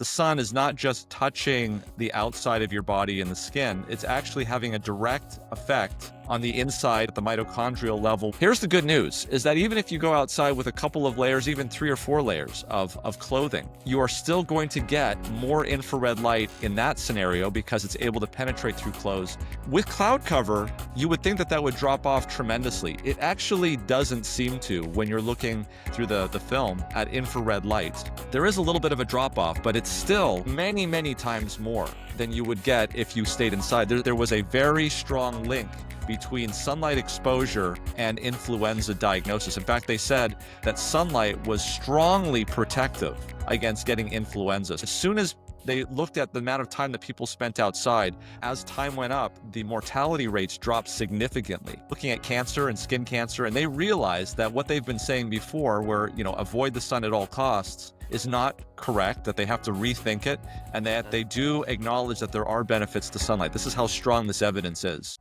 the sun is not just touching the outside of your body and the skin, it's actually having a direct effect on the inside at the mitochondrial level. Here's the good news, is that even if you go outside with a couple of layers, even 3 or 4 layers of clothing, you are still going to get more infrared light in that scenario because it's able to penetrate through clothes. With cloud cover, you would think that that would drop off tremendously. It actually doesn't seem to when you're looking through the film at infrared light. There is a little bit of a drop off, but it's still many, many times more than you would get if you stayed inside. There was a very strong link between sunlight exposure and influenza diagnosis. In fact, they said that sunlight was strongly protective against getting influenza. As soon as they looked at the amount of time that people spent outside, as time went up, the mortality rates dropped significantly. Looking at cancer and skin cancer, and they realized that what they've been saying before, where, avoid the sun at all costs, is not correct, that they have to rethink it, and that they do acknowledge that there are benefits to sunlight. This is how strong this evidence is.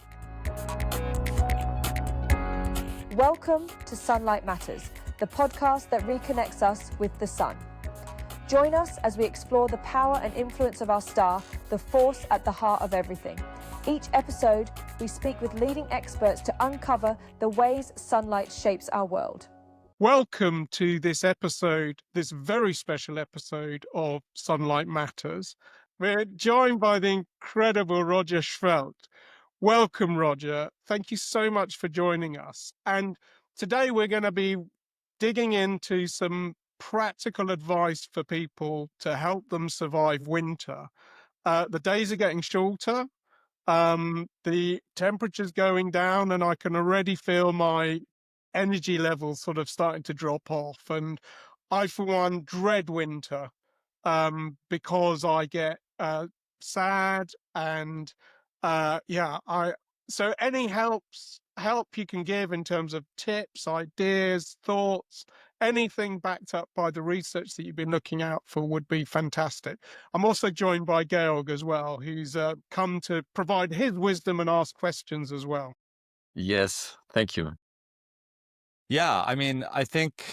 Welcome to Sunlight Matters, the podcast that reconnects us with the sun. Join us as we explore the power and influence of our star, the force at the heart of everything. Each episode, we speak with leading experts to uncover the ways sunlight shapes our world. Welcome to this episode, this very special episode of Sunlight Matters. We're joined by the incredible Roger Seheult. Welcome, Roger. Thank you so much for joining us. And today we're going to be digging into some practical advice for people to help them survive winter. The days are getting shorter. The temperature's going down, and I can already feel my energy levels sort of starting to drop off. And I, for one, dread winter because I get sad and so any help you can give in terms of tips, ideas, thoughts, anything backed up by the research that you've been looking out for would be fantastic. I'm also joined by Georg as well, who's come to provide his wisdom and ask questions as well. Yes, thank you. Yeah, I think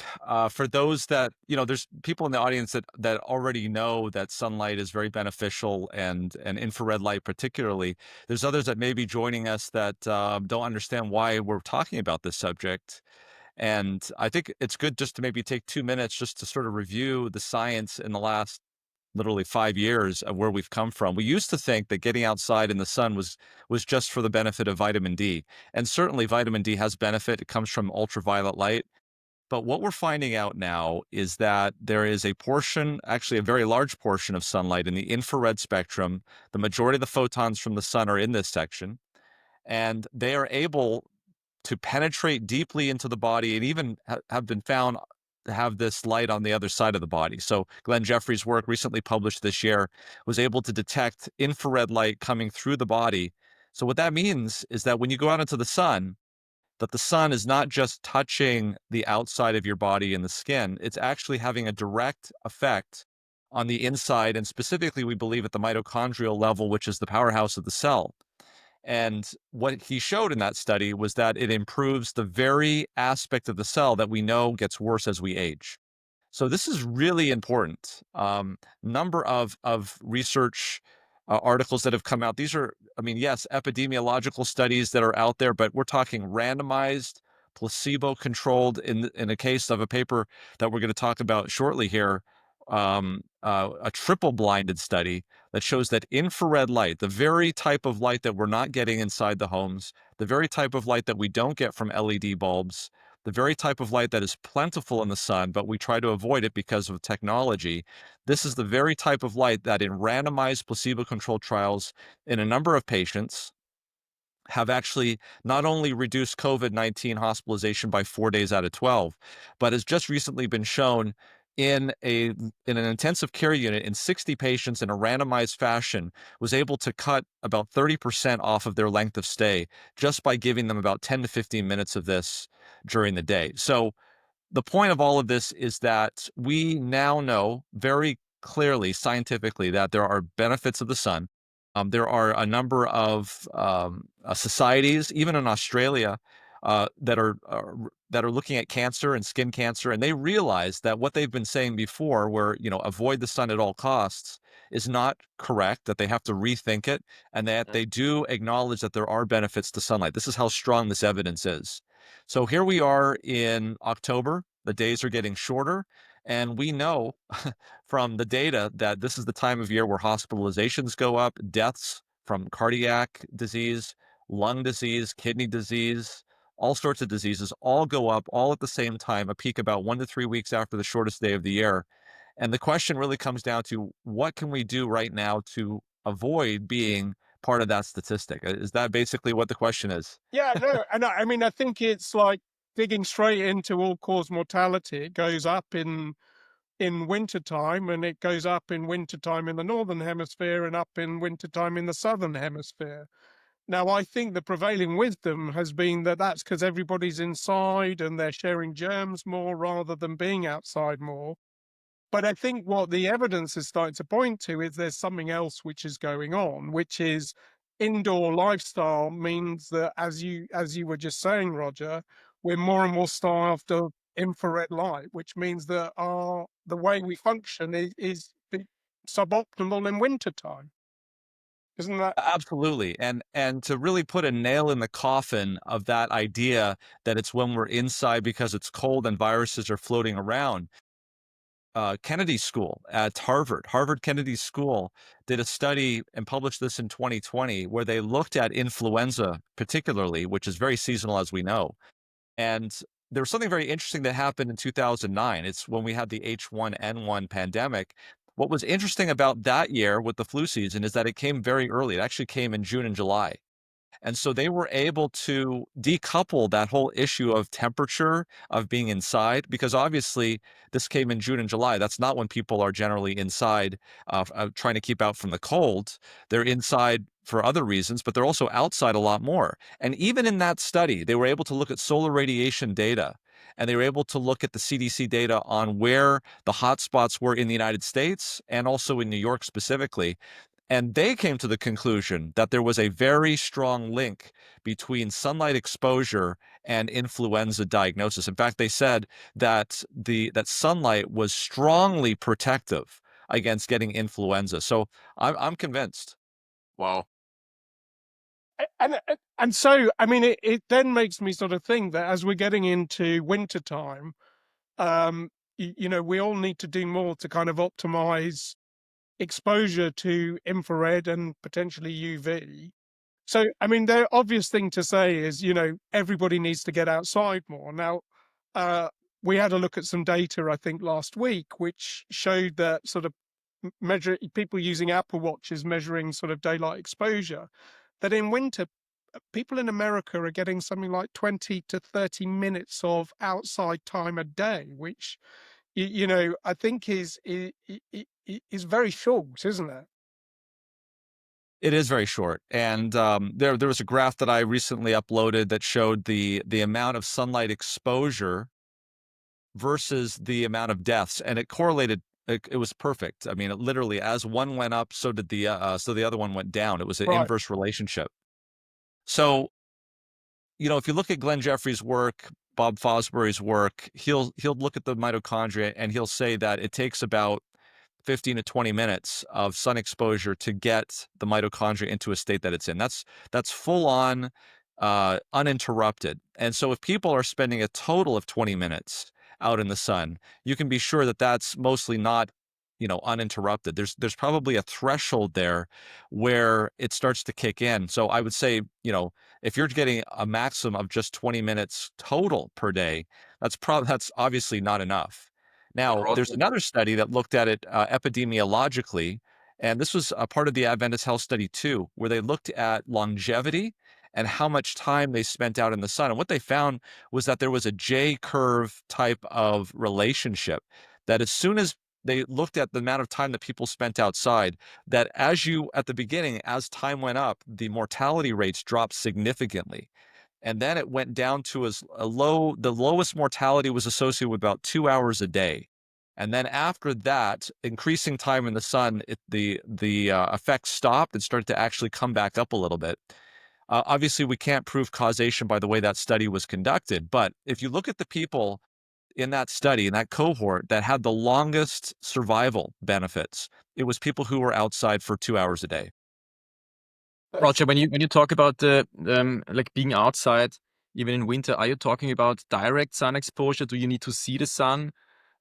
for those that, there's people in the audience that already know that sunlight is very beneficial and infrared light particularly. There's others that may be joining us that don't understand why we're talking about this subject. And I think it's good just to maybe take 2 minutes just to sort of review the science in the last literally 5 years of where we've come from. We used to think that getting outside in the sun was just for the benefit of vitamin D. And certainly vitamin D has benefit. It comes from ultraviolet light. But what we're finding out now is that there is a portion, actually a very large portion of sunlight in the infrared spectrum. The majority of the photons from the sun are in this section, and they are able to penetrate deeply into the body and even have been found have this light on the other side of the body. So Glenn Jeffrey's work recently published this year was able to detect infrared light coming through the body. So what that means is that when you go out into the sun, that the sun is not just touching the outside of your body and the skin, it's actually having a direct effect on the inside, and specifically we believe at the mitochondrial level, which is the powerhouse of the cell. And what he showed in that study was that it improves the very aspect of the cell that we know gets worse as we age. So this is really important. Number of research articles that have come out. These are, yes, epidemiological studies that are out there, but we're talking randomized, placebo-controlled in a case of a paper that we're going to talk about shortly here, a triple-blinded study that shows that infrared light, the very type of light that we're not getting inside the homes, the very type of light that we don't get from LED bulbs, the very type of light that is plentiful in the sun, but we try to avoid it because of technology. This is the very type of light that in randomized placebo-controlled trials in a number of patients have actually not only reduced COVID-19 hospitalization by 4 days out of 12, but has just recently been shown in an intensive care unit in 60 patients in a randomized fashion, was able to cut about 30% off of their length of stay just by giving them about 10 to 15 minutes of this during the day. So the point of all of this is that we now know very clearly scientifically that there are benefits of the sun. There are a number of societies, even in Australia, that are looking at cancer and skin cancer, and they realize that what they've been saying before, where avoid the sun at all costs, is not correct. That they have to rethink it, and that they do acknowledge that there are benefits to sunlight. This is how strong this evidence is. So here we are in October. The days are getting shorter, and we know from the data that this is the time of year where hospitalizations go up, deaths from cardiac disease, lung disease, kidney disease, all sorts of diseases all go up all at the same time, a peak about 1 to 3 weeks after the shortest day of the year. And the question really comes down to what can we do right now to avoid being part of that statistic? Is that basically what the question is? Yeah, no, and I mean, I think it's like digging straight into all-cause mortality. It goes up in wintertime, and it goes up in wintertime in the northern hemisphere and up in wintertime in the southern hemisphere. Now, I think the prevailing wisdom has been that that's because everybody's inside and they're sharing germs more rather than being outside more. But I think what the evidence is starting to point to is there's something else which is going on, which is indoor lifestyle means that, as you were just saying, Roger, we're more and more starved of infrared light, which means that the way we function is suboptimal in wintertime. Isn't that Absolutely. And to really put a nail in the coffin of that idea that it's when we're inside because it's cold and viruses are floating around, Kennedy School at Harvard Kennedy School did a study and published this in 2020 where they looked at influenza particularly, which is very seasonal as we know. And there was something very interesting that happened in 2009. It's when we had the H1N1 pandemic. What was interesting about that year with the flu season is that it came very early. It actually came in June and July. And so they were able to decouple that whole issue of temperature, of being inside, because obviously this came in June and July. That's not when people are generally inside, trying to keep out from the cold. They're inside for other reasons, but they're also outside a lot more. And even in that study, they were able to look at solar radiation data, and they were able to look at the CDC data on where the hotspots were in the United States and also in New York specifically. And they came to the conclusion that there was a very strong link between sunlight exposure and influenza diagnosis. In fact, they said that that sunlight was strongly protective against getting influenza. So I'm convinced. Wow. and so I mean it then makes me sort of think that as we're getting into wintertime, we all need to do more to kind of optimize exposure to infrared and potentially UV. So, I mean, the obvious thing to say is, everybody needs to get outside more. Now, uh, we had a look at some data, I think, last week, which showed that sort of measure people using Apple Watches measuring sort of daylight exposure, that in winter, people in America are getting something like 20 to 30 minutes of outside time a day, which I think is very short, isn't it? It is very short, and there was a graph that I recently uploaded that showed the amount of sunlight exposure versus the amount of deaths, and it correlated. It was perfect. I mean, it literally, as one went up, so did so the other one went down. It was an Right. inverse relationship. So, if you look at Glenn Jeffrey's work, Bob Fosbury's work, he'll look at the mitochondria and he'll say that it takes about 15 to 20 minutes of sun exposure to get the mitochondria into a state that it's in. That's full on, uninterrupted. And so if people are spending a total of 20 minutes out in the sun, you can be sure that that's mostly not, uninterrupted. There's probably a threshold there where it starts to kick in. So I would say, if you're getting a maximum of just 20 minutes total per day, that's obviously not enough. Now, there's Roger. another study that looked at it epidemiologically, and this was a part of the Adventist Health Study too, where they looked at longevity and how much time they spent out in the sun. And what they found was that there was a J curve type of relationship, that as soon as they looked at the amount of time that people spent outside, that at the beginning, as time went up, the mortality rates dropped significantly. And then it went down to the lowest mortality was associated with about 2 hours a day. And then after that, increasing time in the sun, the effect stopped and started to actually come back up a little bit. Obviously, we can't prove causation by the way that study was conducted, but if you look at the people in that study, in that cohort that had the longest survival benefits, it was people who were outside for 2 hours a day. Roger, when you talk about the like being outside, even in winter, are you talking about direct sun exposure? Do you need to see the sun?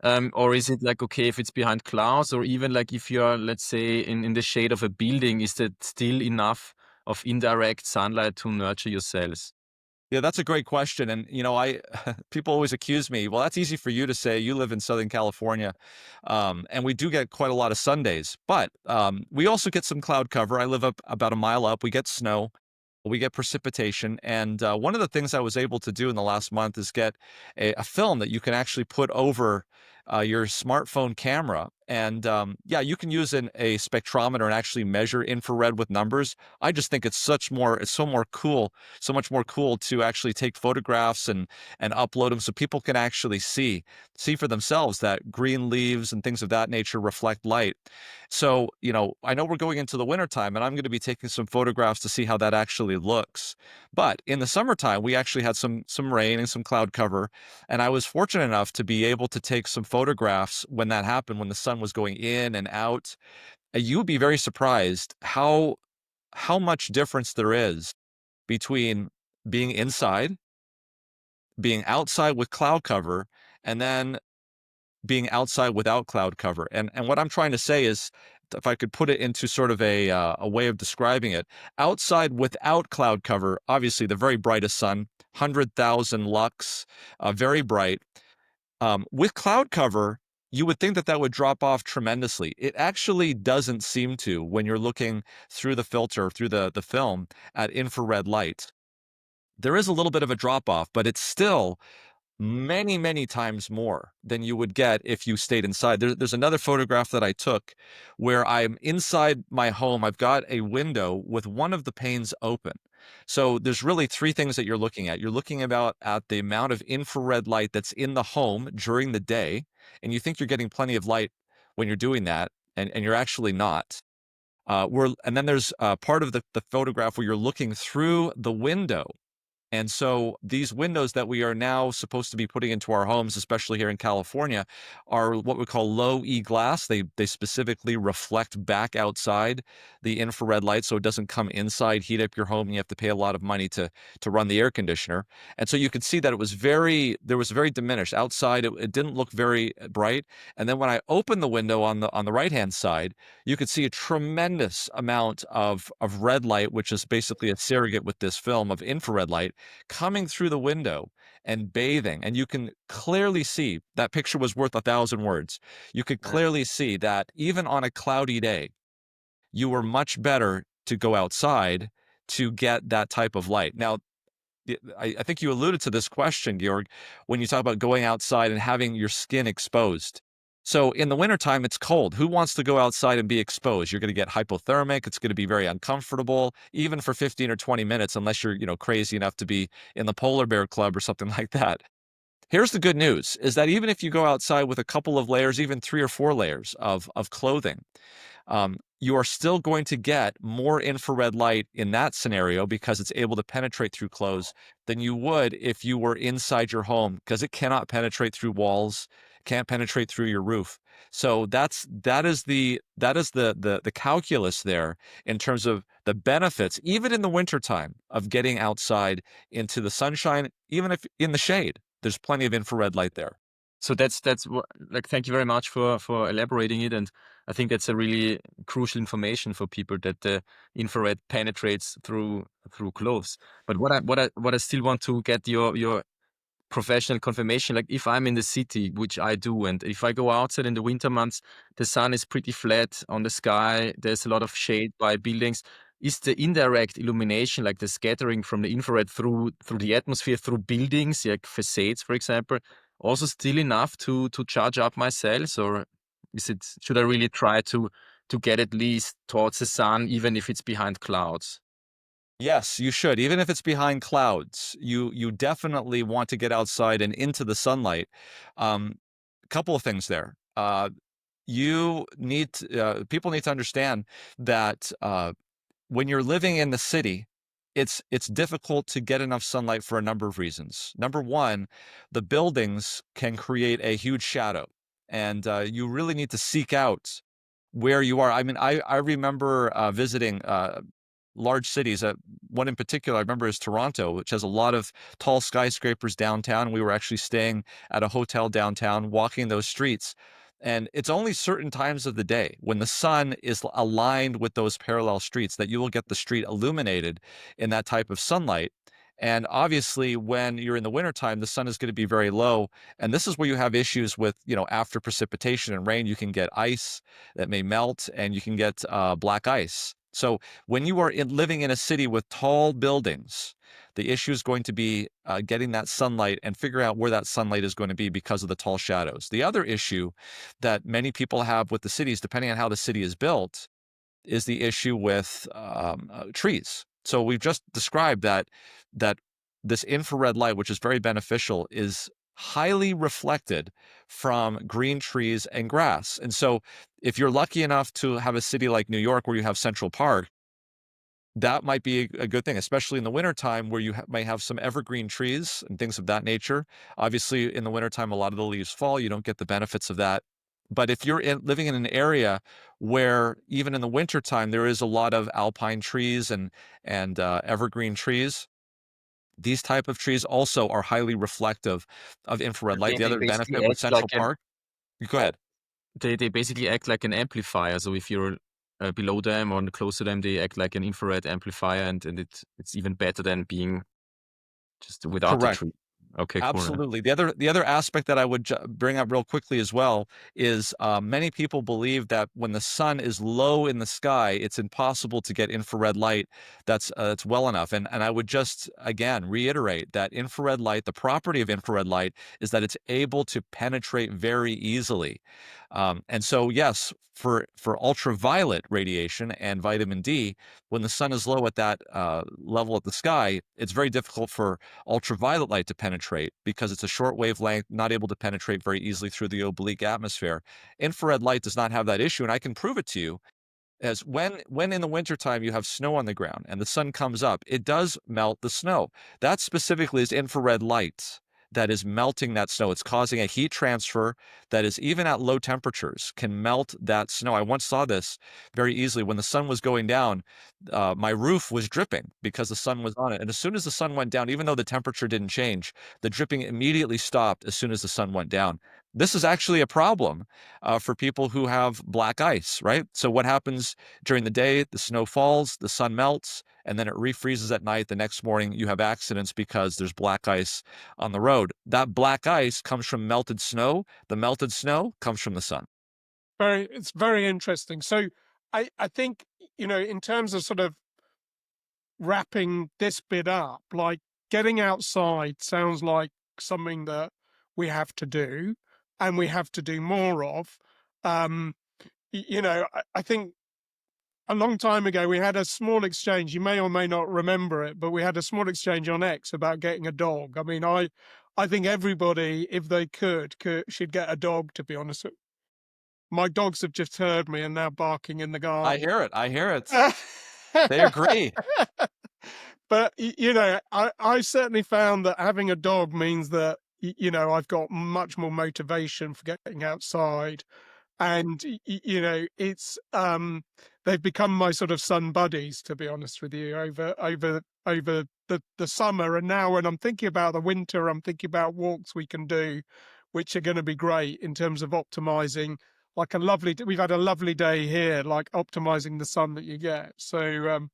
Or is it like okay if it's behind clouds, or even like if you're, let's say, in the shade of a building, is that still enough of indirect sunlight to nurture your cells? Yeah, that's a great question. And, I people always accuse me, well, that's easy for you to say. You live in Southern California. And we do get quite a lot of sun days, but we also get some cloud cover. I live up about a mile up. We get snow, we get precipitation. And one of the things I was able to do in the last month is get a film that you can actually put over your smartphone camera. And yeah, you can use a spectrometer and actually measure infrared with numbers. I just think it's so much more cool to actually take photographs and upload them so people can actually see for themselves that green leaves and things of that nature reflect light. So, I know we're going into the wintertime and I'm going to be taking some photographs to see how that actually looks. But in the summertime, we actually had some rain and some cloud cover. And I was fortunate enough to be able to take some photographs when that happened, when the sun was going in and out. You would be very surprised how much difference there is between being inside, being outside with cloud cover, and then being outside without cloud cover. And what I'm trying to say is, if I could put it into sort of a way of describing it, outside without cloud cover, obviously the very brightest sun, 100,000 lux, very bright. With cloud cover, you would think that that would drop off tremendously. It actually doesn't seem to when you're looking through the filter, through the film at infrared light. There is a little bit of a drop off, but it's still many, many times more than you would get if you stayed inside. There's another photograph that I took where I'm inside my home. I've got a window with one of the panes open. So there's really three things that you're looking at. You're looking about at the amount of infrared light that's in the home during the day, and you think you're getting plenty of light when you're doing that, and you're actually not. And then there's part of the photograph where you're looking through the window, and so these windows that we are now supposed to be putting into our homes, especially here in California, are what we call low E glass. They specifically reflect back outside the infrared light so it doesn't come inside, heat up your home, and you have to pay a lot of money to run the air conditioner. And so you could see that there was very diminished. Outside it didn't look very bright. And then when I opened the window on the right-hand side, you could see a tremendous amount of red light, which is basically a surrogate with this film of infrared light coming through the window and bathing. And you can clearly see that picture was worth 1,000 words. You could clearly see that even on a cloudy day, you were much better to go outside to get that type of light. Now, I think you alluded to this question, Georg, when you talk about going outside and having your skin exposed. So in the wintertime, it's cold. Who wants to go outside and be exposed? You're going to get hypothermic. It's going to be very uncomfortable, even for 15 or 20 minutes, unless you're, crazy enough to be in the polar bear club or something like that. Here's the good news is that even if you go outside with a couple of layers, even 3 or 4 layers of clothing, you are still going to get more infrared light in that scenario because it's able to penetrate through clothes than you would if you were inside your home, because it cannot penetrate through walls, can't penetrate through your roof. So that is the calculus there in terms of the benefits, even in the wintertime, of getting outside into the sunshine, even if in the shade. There's plenty of infrared light there. So that's what, like, thank you very much for elaborating it, and I think that's a really crucial information for people, that the infrared penetrates through clothes. But what I still want to get your professional confirmation, like if I'm in the city, which I do, and if I go outside in the winter months, the sun is pretty flat on the sky, there's a lot of shade by buildings. Is the indirect illumination, like the scattering from the infrared through the atmosphere, through buildings, like facades, for example, also still enough to charge up my cells, or should I really try to get at least towards the sun, even if it's behind clouds? Yes, you should. Even if it's behind clouds, you definitely want to get outside and into the sunlight. Couple of things there. People need to understand that when you're living in the city, it's difficult to get enough sunlight for a number of reasons. Number one, the buildings can create a huge shadow, and you really need to seek out where you are. I mean, I remember visiting large cities. One in particular I remember is Toronto, which has a lot of tall skyscrapers downtown. We were actually staying at a hotel downtown, walking those streets. And it's only certain times of the day when the sun is aligned with those parallel streets that you will get the street illuminated in that type of sunlight. And obviously, when you're in the wintertime, the sun is going to be very low. And this is where you have issues with, after precipitation and rain, you can get ice that may melt and you can get black ice. So when you are living in a city with tall buildings, the issue is going to be getting that sunlight and figure out where that sunlight is going to be because of the tall shadows. The other issue that many people have with the cities, depending on how the city is built, is the issue with trees. So we've just described that this infrared light, which is very beneficial, is highly reflected from green trees and grass. And so if you're lucky enough to have a city like New York where you have Central Park, that might be a good thing, especially in the wintertime where you may have some evergreen trees and things of that nature. Obviously, in the wintertime, a lot of the leaves fall. You don't get the benefits of that. But if you're living in an area where even in the wintertime, there is a lot of alpine trees and evergreen trees, these type of trees also are highly reflective of infrared light. They The they other basically benefit with act like Central an Park, go ahead. they basically act like an amplifier. So if you're below them or close to them, they act like an infrared amplifier, and it's even better than being just without the Correct. tree. Okay, cool. Absolutely. The other aspect that I would bring up real quickly as well is many people believe that when the sun is low in the sky, it's impossible to get infrared light that's well enough. And I would just again reiterate that infrared light, the property of infrared light, is that it's able to penetrate very easily. And so, yes, for ultraviolet radiation and vitamin D, when the sun is low at that level of the sky, it's very difficult for ultraviolet light to penetrate because it's a short wavelength, not able to penetrate very easily through the oblique atmosphere. Infrared light does not have that issue, and I can prove it to you as when in the wintertime you have snow on the ground and the sun comes up, it does melt the snow. That specifically is infrared light that is melting that snow. It's causing a heat transfer that is even at low temperatures can melt that snow. I once saw this very easily when the sun was going down. My roof was dripping because the sun was on it, and as soon as the sun went down, even though the temperature didn't change, the dripping immediately stopped as soon as the sun went down. This is actually a problem for people who have black ice, right? So what happens during the day? The snow falls, the sun melts, and then it refreezes at night. The next morning, you have accidents because there's black ice on the road. That black ice comes from melted snow. The melted snow comes from the sun. It's very interesting. So I think, in terms of sort of wrapping this bit up, like getting outside sounds like something that we have to do and we have to do more of. I think a long time ago we had a small exchange. You may or may not remember it, but we had a small exchange on X about getting a dog. I mean, I think everybody, if they should get a dog, to be honest. My dogs have just heard me and now barking in the I garden. hear it. I hear it. They agree. But I certainly found that having a dog means that I've got much more motivation for getting outside, and it's they've become my sort of sun buddies, to be honest with you, over the summer. And now when I'm thinking about the winter, I'm thinking about walks we can do, which are going to be great in terms of optimizing. Like we've had a lovely day here, like optimizing the sun that you get. So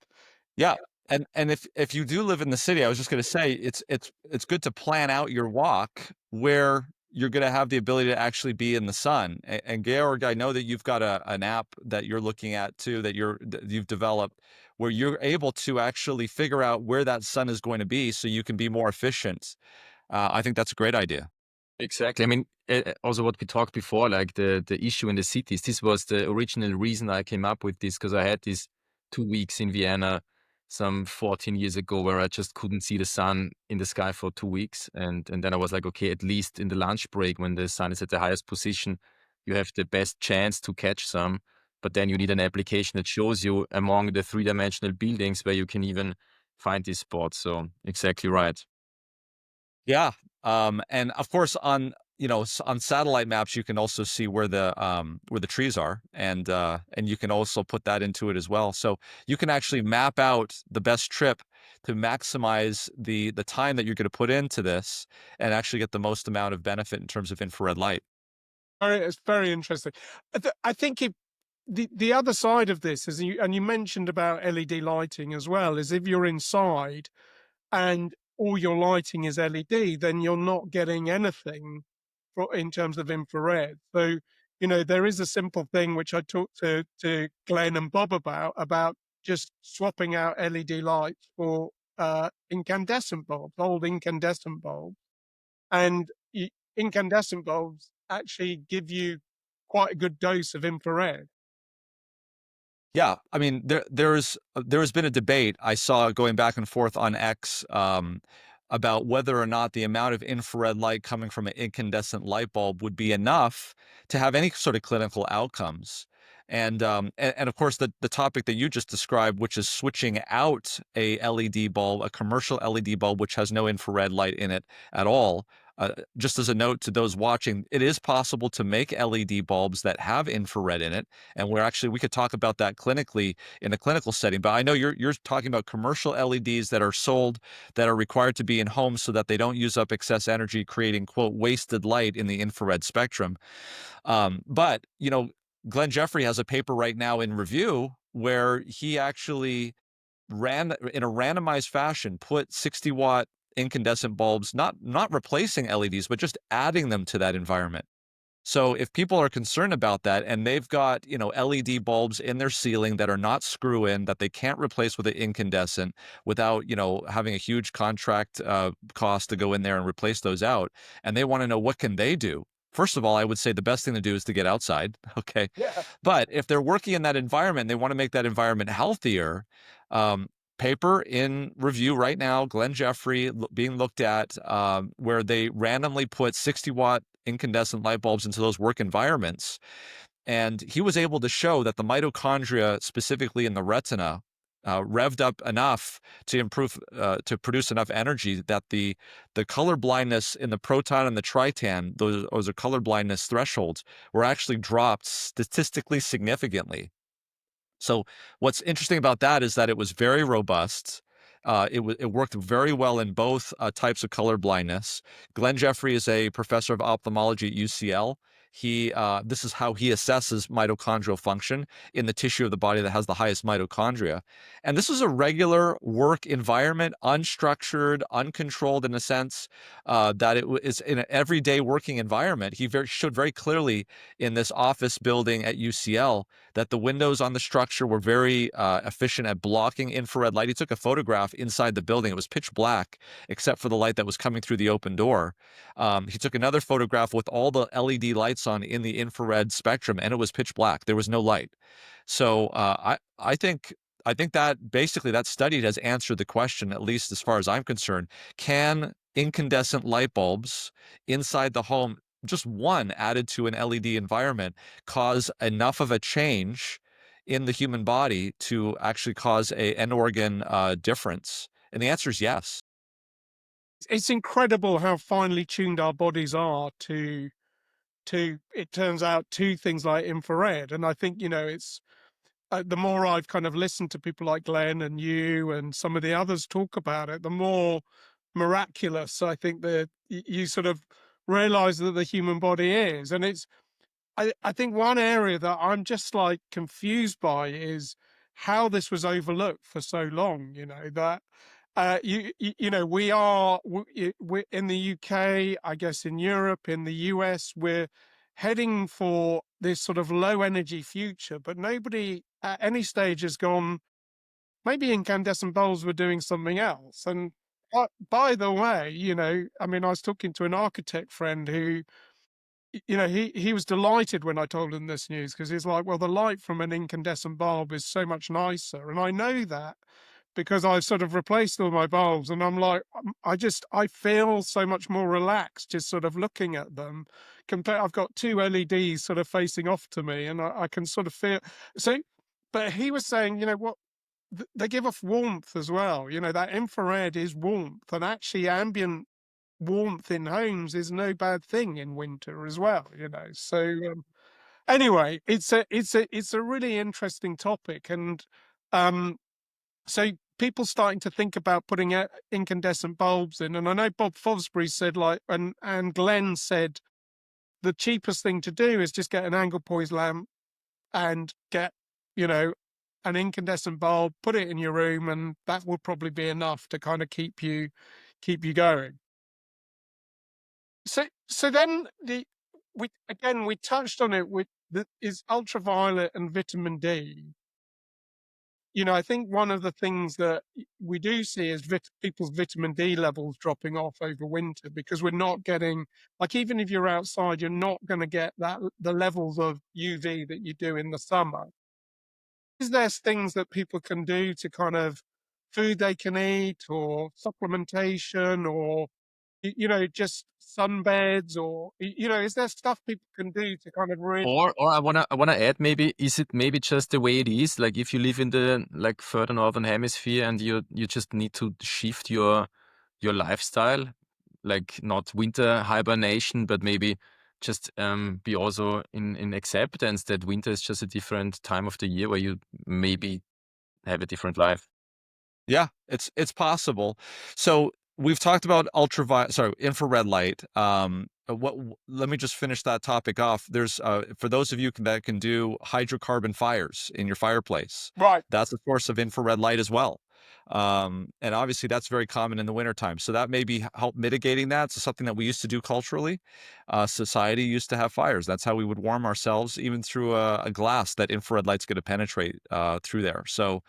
Yeah. And if you do live in the city, I was just going to say it's good to plan out your walk where you're going to have the ability to actually be in the sun. And Georg, I know that you've got an app that you're looking at too that you've developed where you're able to actually figure out where that sun is going to be so you can be more efficient. I think that's a great idea. Exactly. I mean, also what we talked before, like the issue in the cities, this was the original reason I came up with this, because I had these 2 weeks in Vienna some 14 years ago where I just couldn't see the sun in the sky for 2 weeks. And then I was like, okay, at least in the lunch break when the sun is at the highest position, you have the best chance to catch some. But then you need an application that shows you among the three-dimensional buildings where you can even find these spots. So exactly right. Yeah, and of course on on satellite maps you can also see where the trees are, and you can also put that into it as well. So you can actually map out the best trip to maximize the time that you're going to put into this and actually get the most amount of benefit in terms of infrared light. It's very interesting. I think if the other side of this is, you mentioned about LED lighting as well, is if you're inside and all your lighting is LED, then you're not getting anything in terms of infrared. So, there is a simple thing which I talked to Glenn and Bob about just swapping out LED lights for incandescent bulbs, old incandescent bulbs. And incandescent bulbs actually give you quite a good dose of infrared. Yeah, I mean, there has been a debate I saw going back and forth on X, about whether or not the amount of infrared light coming from an incandescent light bulb would be enough to have any sort of clinical outcomes. And of course, the topic that you just described, which is switching out a LED bulb, a commercial LED bulb, which has no infrared light in it at all. Just as a note to those watching, it is possible to make LED bulbs that have infrared in it, and we could talk about that clinically in a clinical setting. But I know you're talking about commercial LEDs that are sold, that are required to be in homes so that they don't use up excess energy, creating quote wasted light in the infrared spectrum. But Glenn Jeffrey has a paper right now in review where he actually ran in a randomized fashion, put 60-watt incandescent bulbs, not replacing LEDs, but just adding them to that environment. So if people are concerned about that and they've got, LED bulbs in their ceiling that are not screw in, that they can't replace with an incandescent without, having a huge contract cost to go in there and replace those out, and they want to know what can they do. First of all, I would say the best thing to do is to get outside. Okay. Yeah. But if they're working in that environment, they want to make that environment healthier. Um, Paper in review right now, Glenn Jeffrey being looked at, where they randomly put 60-watt incandescent light bulbs into those work environments. And he was able to show that the mitochondria, specifically in the retina, revved up enough to to produce enough energy that the color blindness in the proton and the tritan, those are color blindness thresholds, were actually dropped statistically significantly. So what's interesting about that is that it was very robust. It worked very well in both types of color blindness. Glenn Jeffrey is a professor of ophthalmology at UCL. This is how he assesses mitochondrial function in the tissue of the body that has the highest mitochondria. And this is a regular work environment, unstructured, uncontrolled in a sense, that is in an everyday working environment. He showed very clearly in this office building at UCL that the windows on the structure were very efficient at blocking infrared light. He took a photograph inside the building. It was pitch black, except for the light that was coming through the open door. He took another photograph with all the LED lights on in the infrared spectrum, and it was pitch black. There was no light. So I think that basically that study has answered the question, at least as far as I'm concerned. Can incandescent light bulbs inside the home, just one added to an LED environment, cause enough of a change in the human body to actually cause a end organ difference? And the answer is yes. It's incredible how finely tuned our bodies are it turns out, to things like infrared. And I think, it's the more I've kind of listened to people like Glenn and you and some of the others talk about it, the more miraculous I think that you sort of realize that the human body is. And I think one area that I'm just like confused by is how this was overlooked for so long, that we're in the UK, I guess in Europe, in the US, we're heading for this sort of low energy future, but nobody at any stage has gone, maybe incandescent bulbs were doing something else. And by the way, I mean, I was talking to an architect friend who, he was delighted when I told him this news, because he's like, well, the light from an incandescent bulb is so much nicer. And I know that because I've sort of replaced all my bulbs, and I'm like, I feel so much more relaxed just sort of looking at them. I've got two LEDs sort of facing off to me, and I can sort of feel. So, but he was saying, what they give off warmth as well. You know, that infrared is warmth, and actually ambient warmth in homes is no bad thing in winter as well, you know. So anyway, it's a really interesting topic, and um, so people starting to think about putting incandescent bulbs in. And I know Bob Fosbury said, like, and Glenn said, the cheapest thing to do is just get an angle poise lamp and get, you know, an incandescent bulb, put it in your room, and that will probably be enough to kind of keep you going. So then we touched on it with is ultraviolet and vitamin D. You know, I think one of the things that we do see is people's vitamin D levels dropping off over winter, because we're not getting, like, even if you're outside, you're not going to get the levels of UV that you do in the summer. Is there things that people can do to kind of food they can eat, or supplementation, or you know, just sunbeds, or you know, is there stuff people can do to kind of really? Or I wanna add, maybe, is it maybe just the way it is? Like, if you live in the, like, further northern hemisphere, and you just need to shift your lifestyle, like, not winter hibernation, but maybe just be also in acceptance that winter is just a different time of the year where you maybe have a different life. Yeah, it's possible. So we've talked about infrared light. Let me just finish that topic off. There's for those of you that can do hydrocarbon fires in your fireplace, Right. that's a source of infrared light as well. And obviously that's very common in the wintertime. So that may be help mitigating that. It's something that we used to do culturally. Society used to have fires. That's how we would warm ourselves, even through a glass that infrared light's going to penetrate through there. So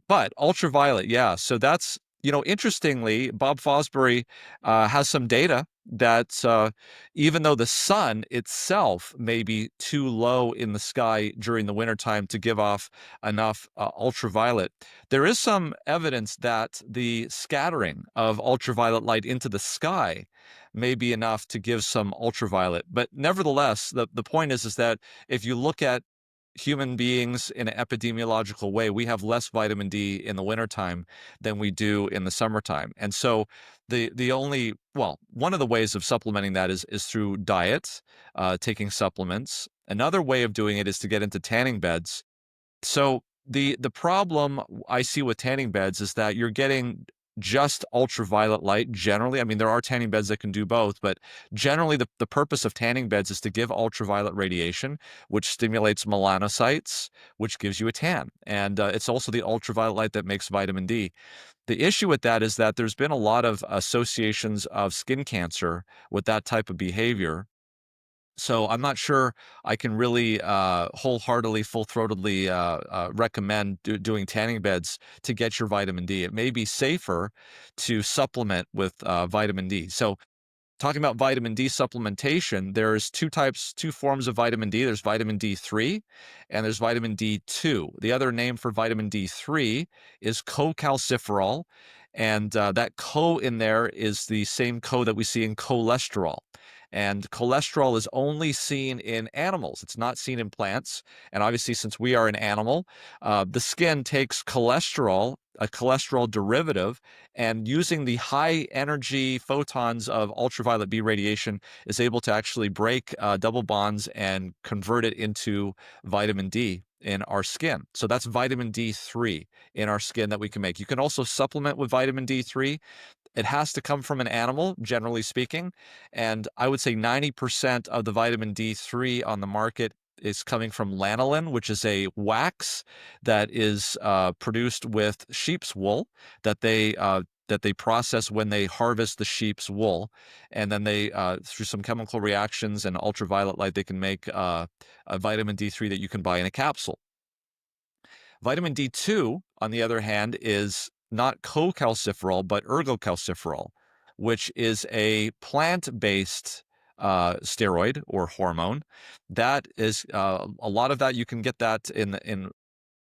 but ultraviolet, yeah. So that's, interestingly, Bob Fosbury has some data that even though the sun itself may be too low in the sky during the wintertime to give off enough ultraviolet, there is some evidence that the scattering of ultraviolet light into the sky may be enough to give some ultraviolet. But nevertheless, the point is that if you look at human beings in an epidemiological way, we have less vitamin D in the wintertime than we do in the summertime. And so one of the ways of supplementing that is through diet, taking supplements. Another way of doing it is to get into tanning beds. So the problem I see with tanning beds is that you're getting just ultraviolet light generally. I mean, there are tanning beds that can do both, but generally the purpose of tanning beds is to give ultraviolet radiation, which stimulates melanocytes, which gives you a tan. And it's also the ultraviolet light that makes vitamin D. The issue with that is that there's been a lot of associations of skin cancer with that type of behavior. So I'm not sure I can really wholeheartedly, full-throatedly recommend doing tanning beds to get your vitamin D. It may be safer to supplement with vitamin D. So talking about vitamin D supplementation, there's two forms of vitamin D. There's vitamin D3 and there's vitamin D2. The other name for vitamin D3 is co-calciferol, and that co in there is the same co that we see in cholesterol. And cholesterol is only seen in animals. It's not seen in plants. And obviously, since we are an animal, the skin takes cholesterol, a cholesterol derivative, and using the high energy photons of ultraviolet B radiation is able to actually break double bonds and convert it into vitamin D in our skin. So that's vitamin D3 in our skin that we can make. You can also supplement with vitamin D3. It has to come from an animal, generally speaking. And I would say 90% of the vitamin D3 on the market is coming from lanolin, which is a wax that is produced with sheep's wool that they process when they harvest the sheep's wool, and then they through some chemical reactions and ultraviolet light they can make a vitamin D3 that you can buy in a capsule. Vitamin D2, on the other hand, is not co-calciferol, but ergocalciferol, which is a plant-based steroid or hormone. That is a lot of that you can get that in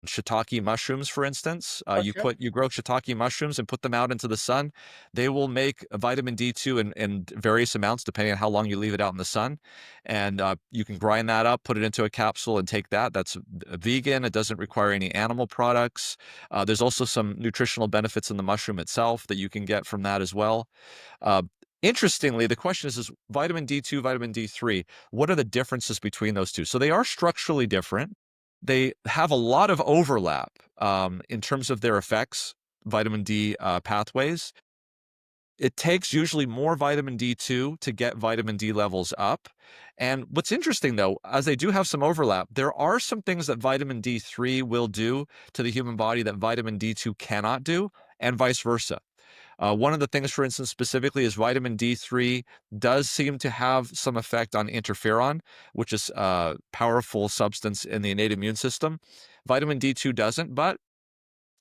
shiitake mushrooms, for instance. Okay. You grow shiitake mushrooms and put them out into the sun. They will make vitamin D2 in various amounts depending on how long you leave it out in the sun. And you can grind that up, put it into a capsule, and take that. That's vegan. It doesn't require any animal products. There's also some nutritional benefits in the mushroom itself that you can get from that as well. Uh, Interestingly, the question is vitamin D2, vitamin D3, what are the differences between those two? So they are structurally different. They have a lot of overlap in terms of their effects, vitamin D pathways. It takes usually more vitamin D2 to get vitamin D levels up. And what's interesting, though, as they do have some overlap, there are some things that vitamin D3 will do to the human body that vitamin D2 cannot do, and vice versa. One of the things, for instance, specifically is vitamin D3 does seem to have some effect on interferon, which is a powerful substance in the innate immune system. Vitamin D2 doesn't, but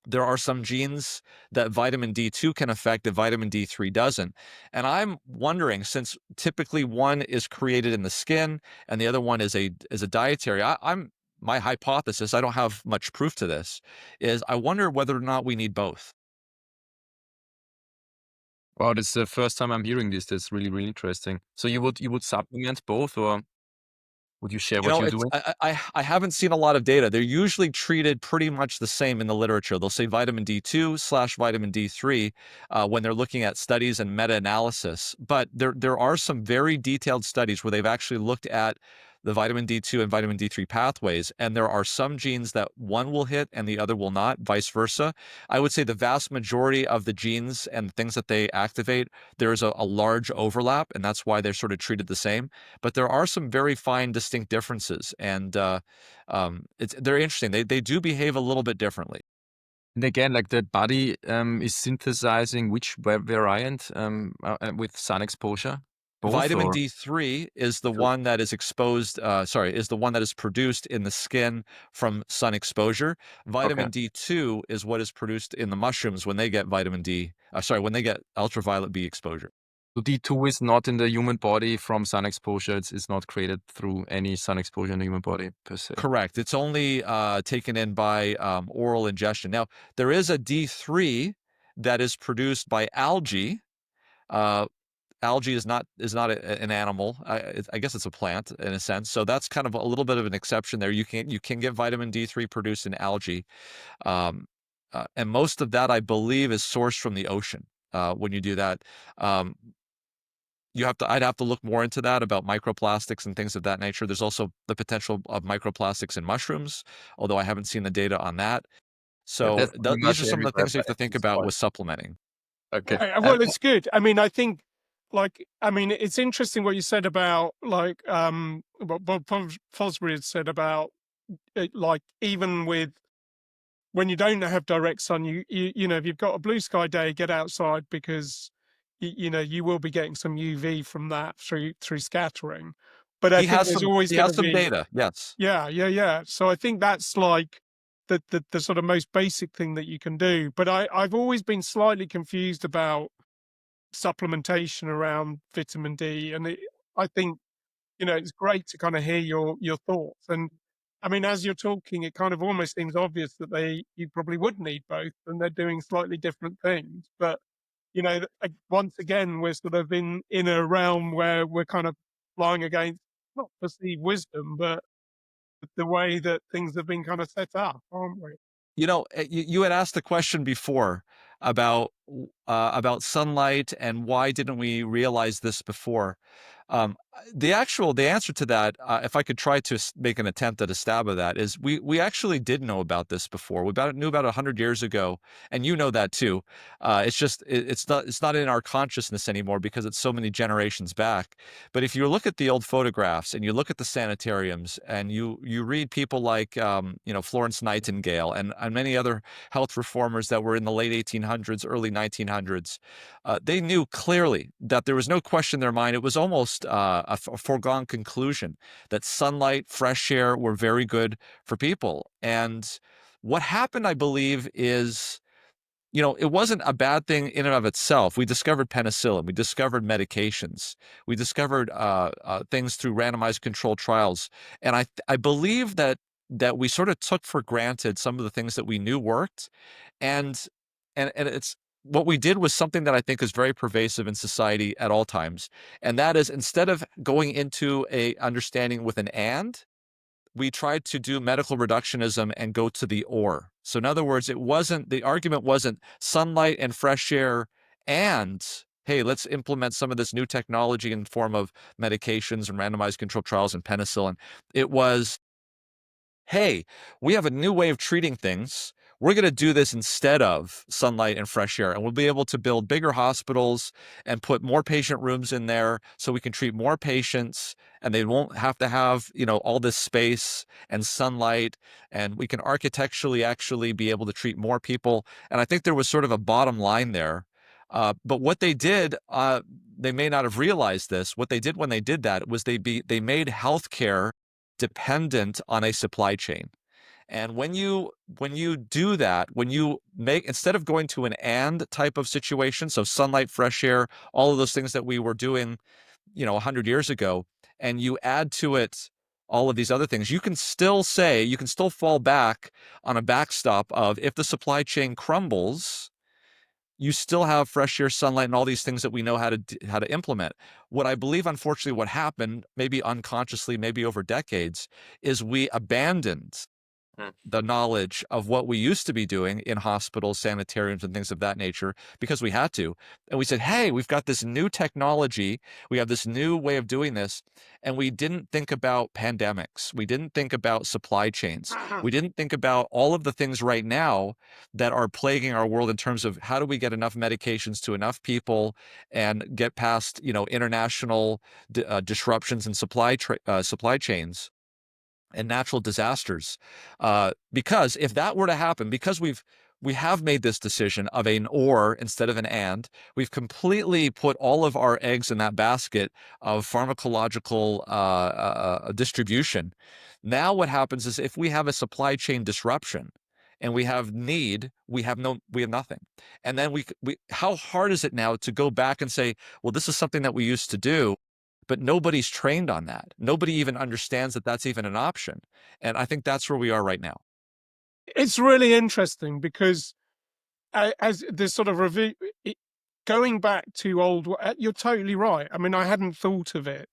there are some genes that vitamin D2 can affect that vitamin D3 doesn't. And I'm wondering, since typically one is created in the skin and the other one is a dietary, I'm my hypothesis, I don't have much proof to this, is I wonder whether or not we need both. Wow, this is the first time I'm hearing this. That's really, really interesting. So you would supplement both, or would you share You what know, you're it's doing? I haven't seen a lot of data. They're usually treated pretty much the same in the literature. They'll say vitamin D2 slash vitamin D3 when they're looking at studies and meta-analysis. But there are some very detailed studies where they've actually looked at the vitamin D2 and vitamin D3 pathways, and there are some genes that one will hit and the other will not, vice versa. I would say the vast majority of the genes and things that they activate, there is a large overlap, and that's why they're sort of treated the same. But there are some very fine, distinct differences, and they're interesting. They do behave a little bit differently. And again, like the body is synthesizing which variant with sun exposure? Both Vitamin or? D3 is the one that is exposed, is the one that is produced in the skin from sun exposure. Okay. Vitamin D2 is what is produced in the mushrooms when they get when they get ultraviolet B exposure. So D2 is not in the human body from sun exposure. It's not created through any sun exposure in the human body per se. Correct. It's only taken in by oral ingestion. Now, there is a D3 that is produced by algae. Uh, Algae an animal. I guess it's a plant in a sense. So that's kind of a little bit of an exception there. You can get vitamin D3 produced in algae, um, and most of that I believe is sourced from the ocean. When you do that, um, I'd have to look more into that about microplastics and things of that nature. There's also the potential of microplastics in mushrooms, although I haven't seen the data on that. Yeah, So that's pretty these much are some of the everywhere things you have to at think this about point. with supplementing. Okay. Well, it's good. I mean, I think, like, I mean, it's interesting what you said about, like, what Bob Fosbury had said about, like, even with when you don't have direct sun, you know, if you've got a blue sky day, get outside because you know you will be getting some UV from that through scattering. But I think there's always He going has to some be, data. Yes. yeah. So I think that's like the sort of most basic thing that you can do. But I've always been slightly confused about supplementation around vitamin D, and I think, you know, it's great to kind of hear your thoughts. And I mean, as you're talking, it kind of almost seems obvious that you probably would need both, and they're doing slightly different things. But you know, once again, we're sort of in a realm where we're kind of flying against not perceived wisdom, but the way that things have been kind of set up, aren't we? You know, you had asked the question before about sunlight and why didn't we realize this before? The answer to that, if I could try to make an attempt at a stab of that, is we actually did know about this before. Knew about 100 years ago, and you know that too. It's just it's not in our consciousness anymore because it's so many generations back. But if you look at the old photographs and you look at the sanitariums and you read people like Florence Nightingale and many other health reformers that were in the late 1800s, early 1900s, they knew clearly that there was no question in their mind. It was almost a foregone conclusion that sunlight, fresh air were very good for people. And what happened, I believe, is it wasn't a bad thing in and of itself. We discovered penicillin. We discovered medications. We discovered things through randomized controlled trials. And I believe that that we sort of took for granted some of the things that we knew worked. And and it's what we did was something that I think is very pervasive in society at all times. And that is, instead of going into a understanding with an and, we tried to do medical reductionism and go to the or. So in other words, the argument wasn't sunlight and fresh air and, hey, let's implement some of this new technology in form of medications and randomized controlled trials and penicillin. It was, hey, we have a new way of treating things. We're going to do this instead of sunlight and fresh air. And we'll be able to build bigger hospitals and put more patient rooms in there so we can treat more patients and they won't have to have, all this space and sunlight. And we can architecturally actually be able to treat more people. And I think there was sort of a bottom line there. But what they did, they may not have realized this. What they did when they did that was they made healthcare dependent on a supply chain. And when you do that, when you make, instead of going to an and type of situation, so sunlight, fresh air, all of those things that we were doing, 100 years ago, and you add to it all of these other things, you can still fall back on a backstop of, if the supply chain crumbles, you still have fresh air, sunlight, and all these things that we know how to implement. What I believe, unfortunately, what happened, maybe unconsciously, maybe over decades, is we abandoned the knowledge of what we used to be doing in hospitals, sanitariums, and things of that nature, because we had to. And we said, hey, we've got this new technology. We have this new way of doing this. And we didn't think about pandemics. We didn't think about supply chains. We didn't think about all of the things right now that are plaguing our world in terms of how do we get enough medications to enough people and get past, international disruptions in supply chains and natural disasters. Because if that were to happen, because we have made this decision of an or instead of an and, we've completely put all of our eggs in that basket of pharmacological distribution. Now what happens is, if we have a supply chain disruption and we have need, we have nothing. And then how hard is it now to go back and say, well, this is something that we used to do, but nobody's trained on that. Nobody even understands that that's even an option. And I think that's where we are right now. It's really interesting because as this sort of review, going back to you're totally right. I mean, I hadn't thought of it.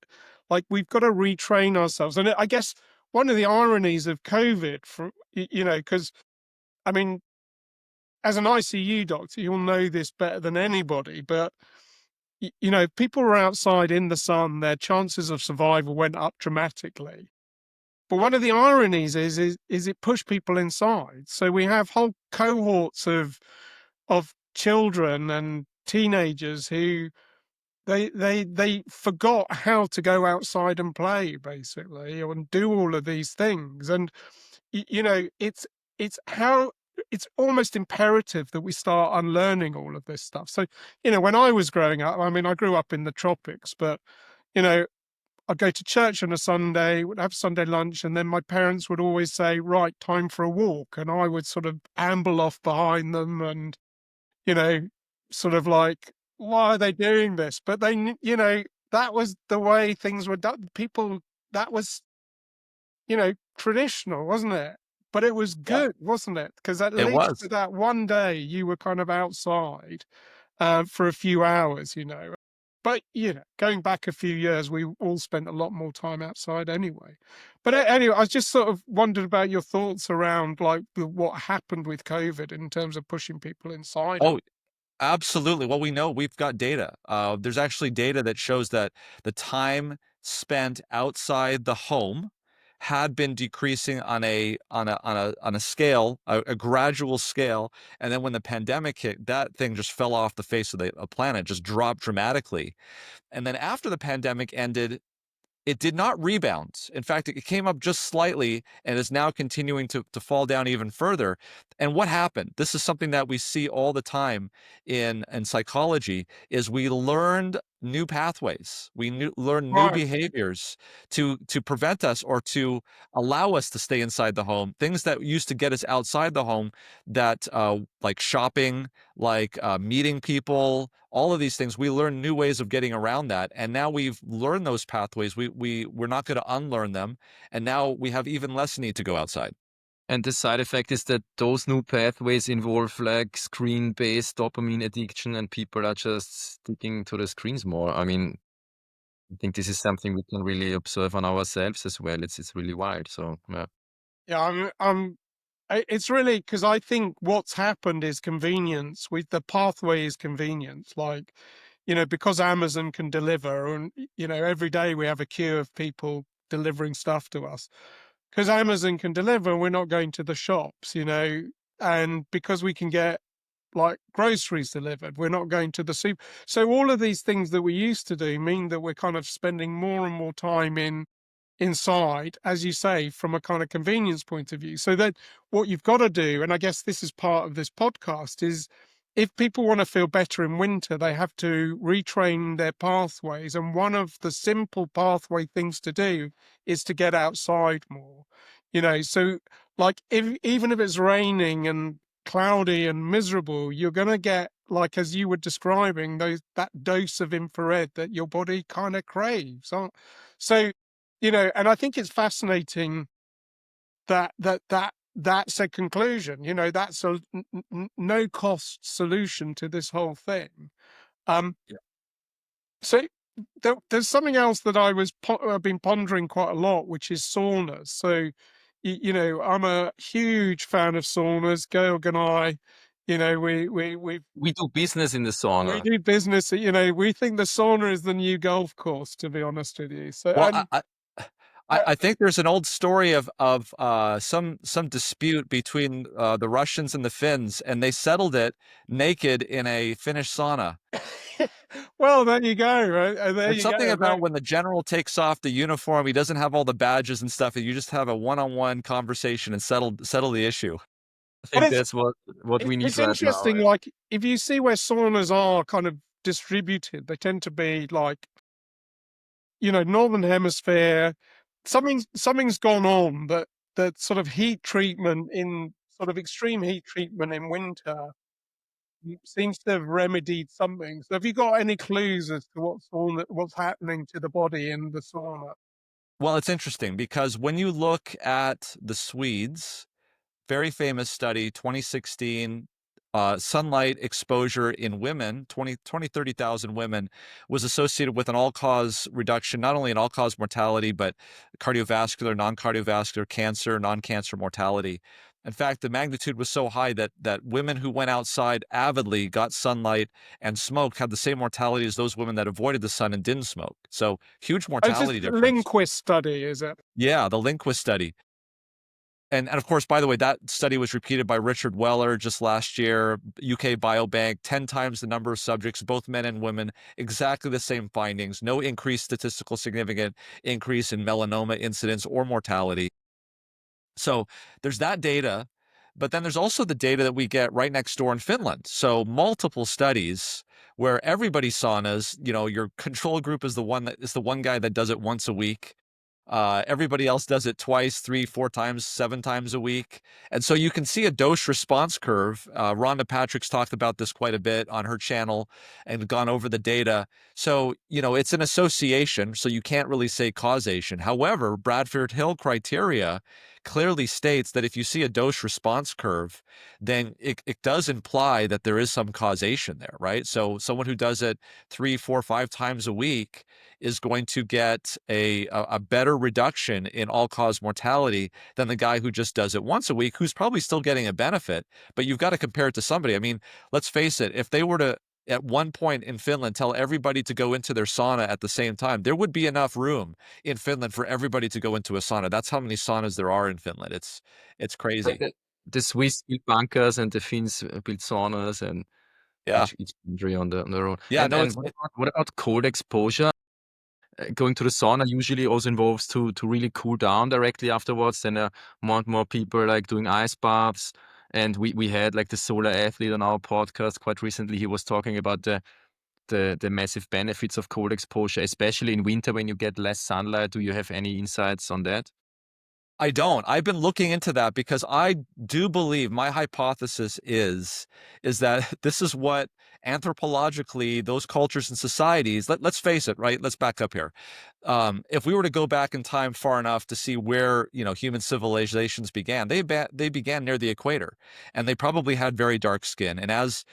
Like, we've got to retrain ourselves. And I guess one of the ironies of COVID, because, I mean, as an ICU doctor, you'll know this better than anybody, but people were outside in the sun, their chances of survival went up dramatically. But one of the ironies is it pushed people inside. So we have whole cohorts of children and teenagers who they forgot how to go outside and play, basically, and do all of these things. And it's how it's almost imperative that we start unlearning all of this stuff. So, when I was growing up, I mean, I grew up in the tropics, but I'd go to church on a Sunday, would have Sunday lunch, and then my parents would always say, right, time for a walk. And I would sort of amble off behind them and, sort of like, why are they doing this? But that was the way things were done. That was, traditional, wasn't it? But it was Yeah, good, wasn't it? Because at it least was. for that one day, you were kind of outside for a few hours, But, going back a few years, we all spent a lot more time outside anyway. But anyway, I just sort of wondered about your thoughts around, like, what happened with COVID in terms of pushing people inside. Oh, absolutely. Well, we know, we've got data. There's actually data that shows that the time spent outside the home had been decreasing on a scale, a gradual scale. And then when the pandemic hit, that thing just fell off the face of the planet, just dropped dramatically. And then after the pandemic ended, it did not rebound. In fact, it came up just slightly and is now continuing to fall down even further. And what happened? This is something that we see all the time in psychology, is we learned new pathways. We learn new Right. behaviors to prevent us or to allow us to stay inside the home. Things that used to get us outside the home, that like shopping, like meeting people, all of these things. We learn new ways of getting around that, and now we've learned those pathways. We're not going to unlearn them, and now we have even less need to go outside. And the side effect is that those new pathways involve like screen-based dopamine addiction, and people are just sticking to the screens more. I mean, I think this is something we can really observe on ourselves as well. It's really wild. So yeah. Yeah, it's really because I think what's happened is convenience. With the pathway is convenience. Like, because Amazon can deliver, and every day we have a queue of people delivering stuff to us. Because Amazon can deliver, we're not going to the shops, and because we can get like groceries delivered, we're not going to the soup. So all of these things that we used to do mean that we're kind of spending more and more time inside, as you say, from a kind of convenience point of view. So that what you've got to do, and I guess this is part of this podcast, is if people want to feel better in winter, they have to retrain their pathways. And one of the simple pathway things to do is to get outside more. So like even if it's raining and cloudy and miserable, you're going to get, like as you were describing, that dose of infrared that your body kind of craves. So and I think it's fascinating that's a conclusion. That's a no cost solution to this whole thing. Um, Yeah. so there's something else that I've been pondering quite a lot, which is saunas. So I'm a huge fan of saunas. Georg and I, We do business in the we sauna. do business. We think the sauna is the new golf course, to be honest with you. So Well, and I think there's an old story of some dispute between the Russians and the Finns, and they settled it naked in a Finnish sauna. well, there you go. Right? There There's you something go. about when the general takes off the uniform, he doesn't have all the badges and stuff, and you just have a one-on-one conversation and settle the issue. I But think that's what we need it's right now. interesting. Like if you see where saunas are kind of distributed, they tend to be like northern hemisphere. Something's gone on that sort of heat treatment in sort of extreme heat treatment in winter seems to have remedied something. So have you got any clues as to what's happening to the body in the sauna? Well, it's interesting because when you look at the Swedes, very famous study, 2016, sunlight exposure in women, 30,000 women, was associated with an all-cause reduction, not only in all-cause mortality, but cardiovascular, non-cardiovascular, cancer, non-cancer mortality. In fact, the magnitude was so high that women who went outside avidly, got sunlight, and smoked had the same mortality as those women that avoided the sun and didn't smoke. So huge Oh, it's just mortality the difference. Lindquist study, is it? Yeah, the Lindquist study. And of course, by the way, that study was repeated by Richard Weller just last year, UK Biobank, 10 times the number of subjects, both men and women, exactly the same findings, no increased statistical significant increase in melanoma incidence or mortality. So there's that data, but then there's also the data that we get right next door in Finland. So multiple studies where everybody saunas, your control group is the one guy that does it once a week. Everybody else does it twice, 3, 4 times, 7 times a week. And so you can see a dose response curve. Rhonda Patrick's talked about this quite a bit on her channel and gone over the data. So, it's an association, so you can't really say causation. However, Bradford Hill criteria clearly states that if you see a dose response curve, then it does imply that there is some causation there, right? So someone who does it 3, 4, 5 times a week is going to get a better reduction in all-cause mortality than the guy who just does it once a week, who's probably still getting a benefit, but you've got to compare it to somebody. I mean, let's face it, if they were to, at one point in Finland, tell everybody to go into their sauna at the same time, there would be enough room in Finland for everybody to go into a sauna. That's how many saunas there are in Finland. It's Like crazy. the Swiss built bunkers and the Finns built saunas, and Yeah. each country on their own. Yeah, And no, what about cold exposure? Going to the sauna usually also involves to really cool down directly afterwards. Then more and more people like doing ice baths. And we had like the solar athlete on our podcast quite recently. He was talking about the the massive benefits of cold exposure, especially in winter when you get less sunlight? Do you have any insights on that? I don't. I've been looking into that because I do believe my hypothesis is that this is what anthropologically those cultures and societies, let's face it, right? Let's back up here. If we were to go back in time far enough to see where, human civilizations began, they began near the equator, and they probably had very dark skin. And as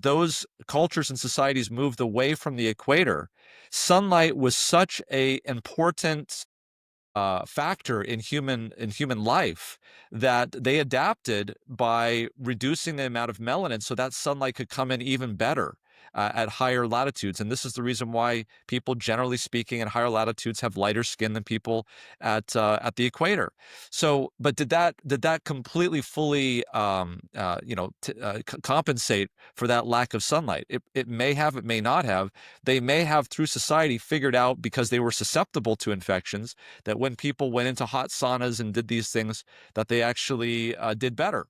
those cultures and societies moved away from the equator, sunlight was such a important factor in human life that they adapted by reducing the amount of melanin so that sunlight could come in even better at higher latitudes. And this is the reason why people, generally speaking, in higher latitudes have lighter skin than people at the equator. So, but did that completely fully compensate for that lack of sunlight? It may have, it may not have. They may have, through society, figured out, because they were susceptible to infections, that when people went into hot saunas and did these things, that they actually did better.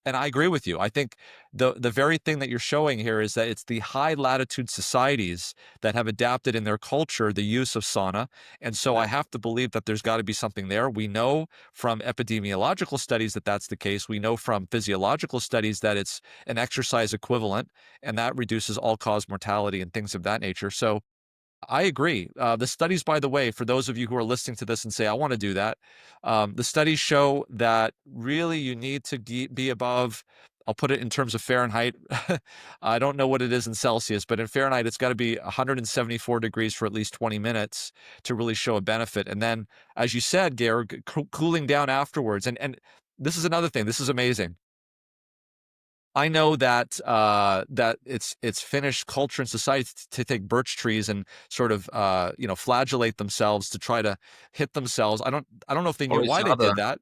And I agree with you. I think the very thing that you're showing here is that it's the high latitude societies that have adapted in their culture the use of sauna. And so I have to believe that there's got to be something there. We know from epidemiological studies that that's the case. We know from physiological studies that it's an exercise equivalent, and that reduces all-cause mortality and things of that nature. So I agree. The studies, by the way, for those of you who are listening to this and say, I want to do that, the studies show that really you need to be above, I'll put it in terms of Fahrenheit. I don't know what it is in Celsius, but in Fahrenheit, it's got to be 174 degrees for at least 20 minutes to really show a benefit. And then, as you said, Georg, cooling down afterwards. And this is another thing. This is amazing. I know that that it's Finnish culture and society to take birch trees and sort of flagellate themselves to try to hit themselves. I don't know if they Or knew each why they other? did that,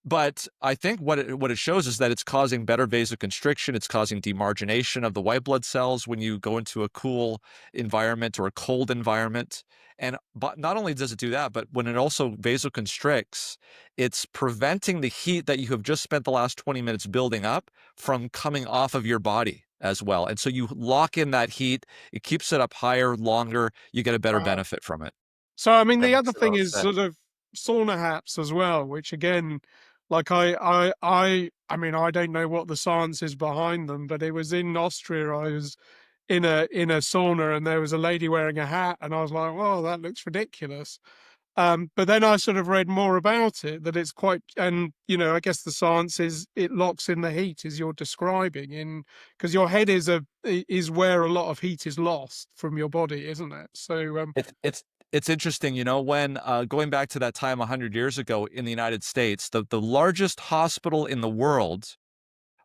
but I think what it shows is that it's causing better vasoconstriction. It's causing demargination of the white blood cells when you go into a cool environment or a cold environment. And but not only does it do that, but when it also vasoconstricts, it's preventing the heat that you have just spent the last 20 minutes building up from coming off of your body as well. And so you lock in that heat. It keeps it up higher, longer. You get a better Wow. benefit from it. So, I mean, That the other makes a lot thing of is sense. sort of sauna hats as well, which again, like I mean, I don't know what the science is behind them, but it was in Austria. I was in a sauna, and there was a lady wearing a hat, and I was like, "Well, that looks ridiculous." But then I sort of read more about it, that it's quite, and I guess the science is it locks in the heat as you're describing, in because your head is where a lot of heat is lost from your body, isn't it? So, It's interesting, when going back to that time 100 years ago in the United States, the largest hospital in the world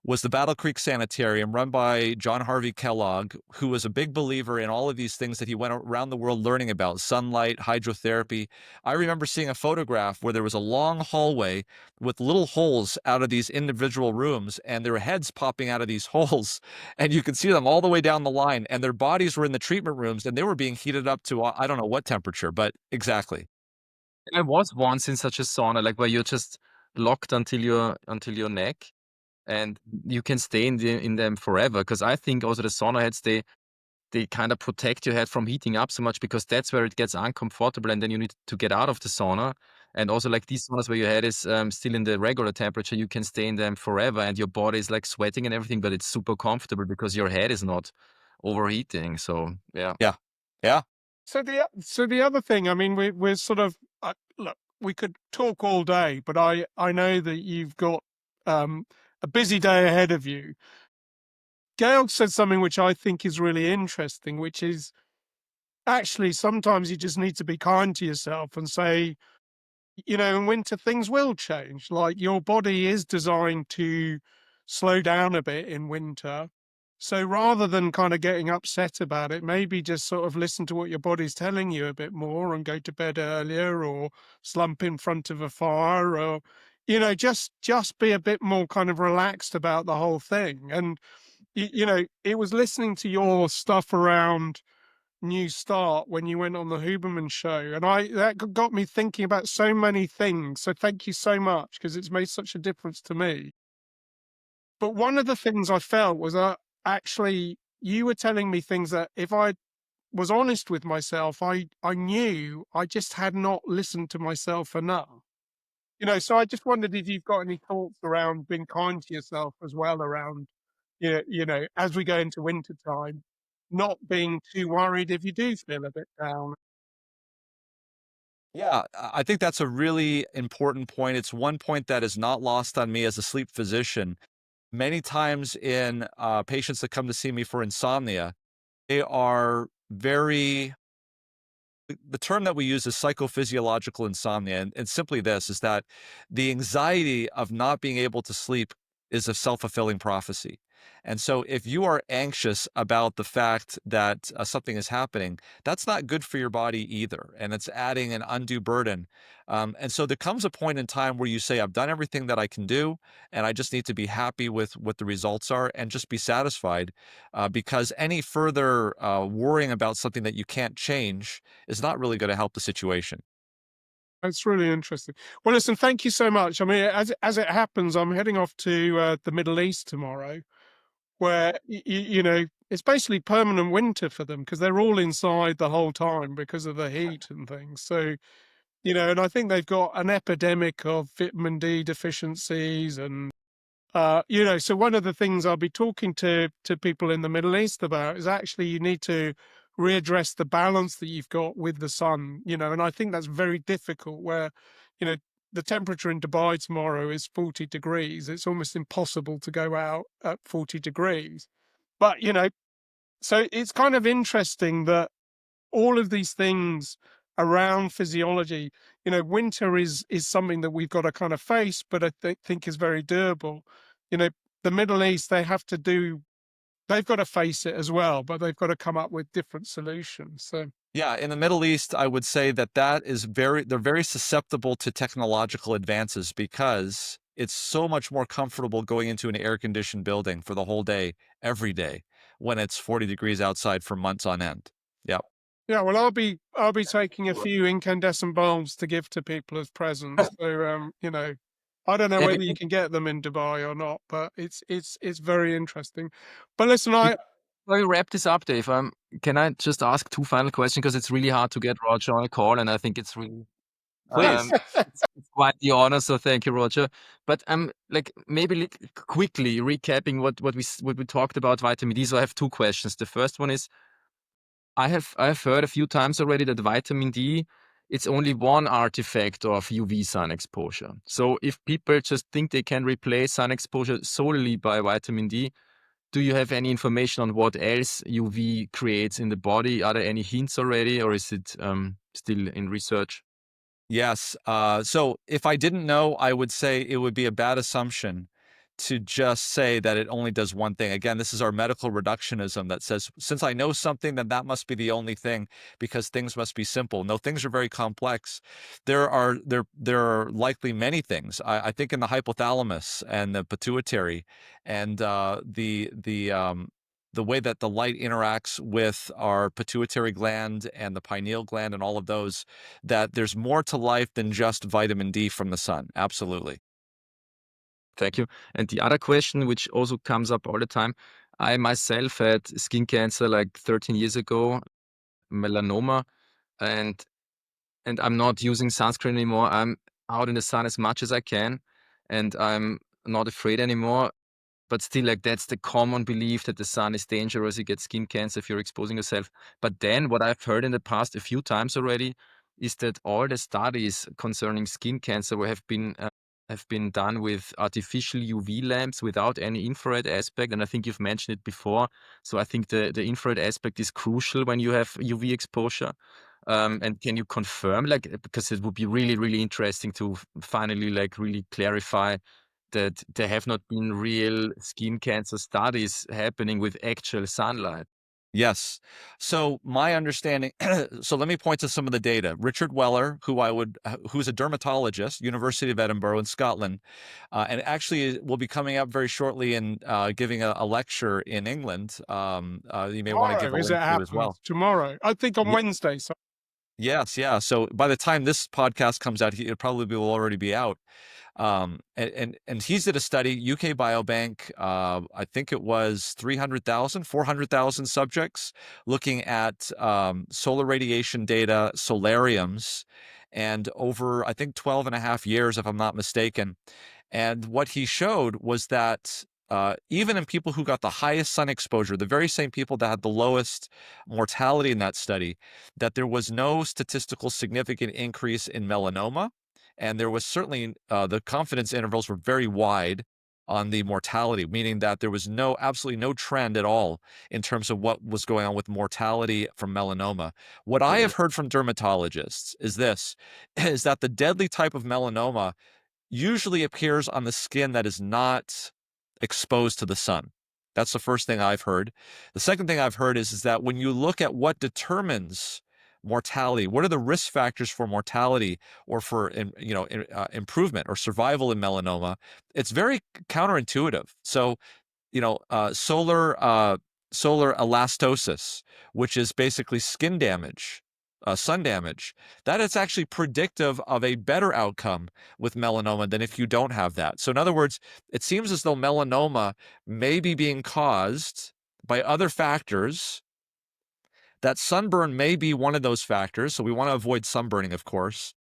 was the Battle Creek Sanitarium, run by John Harvey Kellogg, who was a big believer in all of these things that he went around the world learning about: sunlight, hydrotherapy. I remember seeing a photograph where there was a long hallway with little holes out of these individual rooms, and there were heads popping out of these holes, and you could see them all the way down the line, and their bodies were in the treatment rooms, and they were being heated up to, I don't know what temperature, but exactly. I was once in such a sauna, like where you're just locked until your neck, and you can stay in them forever. Because I think also the sauna heads, they kind of protect your head from heating up so much, because that's where it gets uncomfortable, and then you need to get out of the sauna. And also, like these saunas where your head is still in the regular temperature, you can stay in them forever, and your body is like sweating and everything, but it's super comfortable because your head is not overheating. So yeah. Yeah. Yeah. so the other thing, I mean, we're sort of look, we could talk all day, but I know that you've got a busy day ahead of you. Georg said something which I think is really interesting, which is actually sometimes you just need to be kind to yourself and say, in winter things will change. Like your body is designed to slow down a bit in winter. So rather than kind of getting upset about it, maybe just sort of listen to what your body's telling you a bit more and go to bed earlier, or slump in front of a fire, or just be a bit more kind of relaxed about the whole thing. And it was listening to your stuff around New Start when you went on the Huberman show, and that got me thinking about so many things. So thank you so much, because it's made such a difference to me. But one of the things I felt was actually you were telling me things that if I was honest with myself, I knew I just had not listened to myself enough. So I just wondered if you've got any thoughts around being kind to yourself as well around, as we go into winter time, not being too worried if you do feel a bit down. Yeah, I think that's a really important point. It's one point that is not lost on me as a sleep physician. Many times in patients that come to see me for insomnia, they are very the term that we use is psychophysiological insomnia. And simply this is that the anxiety of not being able to sleep is a self-fulfilling prophecy. And so if you are anxious about the fact that something is happening, that's not good for your body either. And it's adding an undue burden. And so there comes a point in time where you say, I've done everything that I can do, and I just need to be happy with what the results are and just be satisfied, because any further worrying about something that you can't change is not really going to help the situation. That's really interesting. Well, listen, thank you so much. I mean, as it happens, I'm heading off to the Middle East tomorrow, where it's basically permanent winter for them because they're all inside the whole time because of the heat and things. So, and I think they've got an epidemic of vitamin D deficiencies and so one of the things I'll be talking to people in the Middle East about is actually you need to readdress the balance that you've got with the sun, and I think that's very difficult where, you know, the temperature in Dubai tomorrow is 40 degrees. It's almost impossible to go out at 40 degrees. But, so it's kind of interesting that all of these things around physiology, winter is something that we've got to kind of face, but I think is very doable. You know, the Middle East, they've got to face it as well, but they've got to come up with different solutions. So Yeah, in the Middle East, I would say that they're very susceptible to technological advances because it's so much more comfortable going into an air-conditioned building for the whole day, every day, when it's 40 degrees outside for months on end. Yeah. yeah, well, I'll be taking a few incandescent bulbs to give to people as presents. So I don't know Yeah, whether you can get them in Dubai or not, but it's very interesting. But listen, I before we wrap this up, Dave, can I just ask two final questions? Because it's really hard to get Roger on a call, and I think it's really Please. it's quite the honor. So thank you, Roger. But like maybe quickly recapping what we talked about vitamin D. So I have two questions. The first one is I have heard a few times already that vitamin D, it's only one artifact of UV sun exposure. So if people just think they can replace sun exposure solely by vitamin D, do you have any information on what else UV creates in the body? Are there any hints already, or is it still in research? Yes. So if I didn't know, I would say it would be a bad assumption to just say that it only does one thing. Again, this is our medical reductionism that says, since I know something, then that must be the only thing because things must be simple. No, things are very complex. There are likely many things. I think in the hypothalamus and the pituitary and the way that the light interacts with our pituitary gland and the pineal gland and all of those, that there's more to life than just vitamin D from the sun. Absolutely. Thank you. And the other question, which also comes up all the time, I myself had skin cancer like 13 years ago, melanoma, and I'm not using sunscreen anymore. I'm out in the sun as much as I can, and I'm not afraid anymore. But still, like that's the common belief that the sun is dangerous. You get skin cancer if you're exposing yourself. But then, what I've heard in the past a few times already is that all the studies concerning skin cancer have been done with artificial UV lamps without any infrared aspect. And I think you've mentioned it before. So I think the infrared aspect is crucial when you have UV exposure. And can you confirm, like, because it would be really, really interesting to finally, like, really clarify that there have not been real skin cancer studies happening with actual sunlight. Yes. So my understanding, so let me point to some of the data. Richard Weller, who's a dermatologist, University of Edinburgh in Scotland, and actually will be coming up very shortly and giving a lecture in England. You may want to give tomorrow, a as it link to as well. happens, tomorrow, I think on Wednesday. So Yes, yeah. So by the time this podcast comes out, it probably will already be out. And he's did a study, UK Biobank, I think it was 300,000, 400,000 subjects, looking at solar radiation data, solariums, and over, I think, 12 and a half years, if I'm not mistaken. And what he showed was that even in people who got the highest sun exposure, the very same people that had the lowest mortality in that study, that there was no statistical significant increase in melanoma. And there was certainly, the confidence intervals were very wide on the mortality, meaning that there was absolutely no trend at all in terms of what was going on with mortality from melanoma. What I have heard from dermatologists is this, is that the deadly type of melanoma usually appears on the skin that is not exposed to the sun. That's the first thing I've heard. The second thing I've heard is that when you look at what determines mortality, what are the risk factors for mortality or for improvement or survival in melanoma, it's very counterintuitive. So solar elastosis, which is basically skin damage, sun damage, that is actually predictive of a better outcome with melanoma than if you don't have that. So in other words, it seems as though melanoma may be being caused by other factors, that sunburn may be one of those factors. So we want to avoid sunburning, of course,